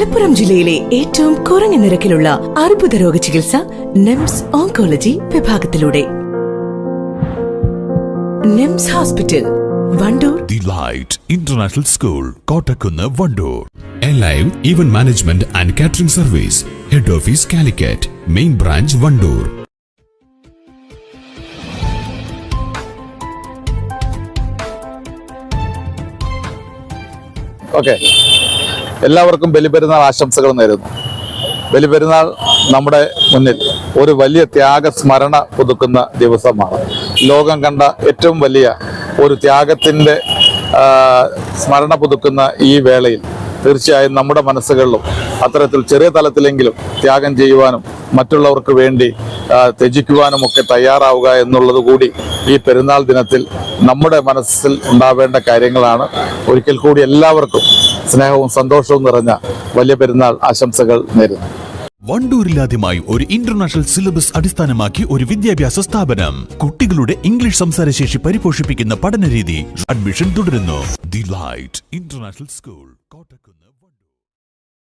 മലപ്പുറം ജില്ലയിലെ ഏറ്റവും കുറഞ്ഞ നിരക്കിലുള്ള അർബുദ രോഗ ചികിത്സ നിംസ് ഓങ്കോളജി വിഭാഗത്തിലൂടെ. NIMS hospital, Wandoor. The Light International School, Kottakkunnu, Wandoor. Alive Event Management and Catering Service, Head Office Calicut, Main Branch Vandoor. Okay, എല്ലാവർക്കും ബലിപെരുന്നാൾ ആശംസകൾ നേരുന്നു. ബലിപെരുന്നാൾ നമ്മുടെ മുന്നിൽ ഒരു വലിയ ത്യാഗസ്മരണ പുതുക്കുന്ന ദിവസമാണ്. ലോകം കണ്ട ഏറ്റവും വലിയ ഒരു ത്യാഗത്തിൻ്റെ സ്മരണ പുതുക്കുന്ന ഈ വേളയിൽ തീർച്ചയായും നമ്മുടെ മനസ്സുകളിലും അത്തരത്തിൽ ചെറിയ തലത്തിലെങ്കിലും ത്യാഗം ചെയ്യുവാനും മറ്റുള്ളവർക്ക് വേണ്ടി ത്യജിക്കുവാനും ഒക്കെ തയ്യാറാവുക എന്നുള്ളത് കൂടി ഈ പെരുന്നാൾ ദിനത്തിൽ നമ്മുടെ മനസ്സിൽ ഉണ്ടാവേണ്ട കാര്യങ്ങളാണ്. ഒരിക്കൽ കൂടി എല്ലാവർക്കും സ്നേഹവും സന്തോഷവും നിറഞ്ഞ വലിയ പെരുന്നാൾ ആശംസകൾ നേരുന്നു. വണ്ടൂരിലാദ്യമായി ഒരു ഇന്റർനാഷണൽ സിലബസ് അടിസ്ഥാനമാക്കി ഒരു വിദ്യാഭ്യാസ സ്ഥാപനം. കുട്ടികളുടെ ഇംഗ്ലീഷ് സംസാരശേഷി പരിപോഷിപ്പിക്കുന്ന പഠനരീതി. അഡ്മിഷൻ തുടരുന്നു. The Light International school.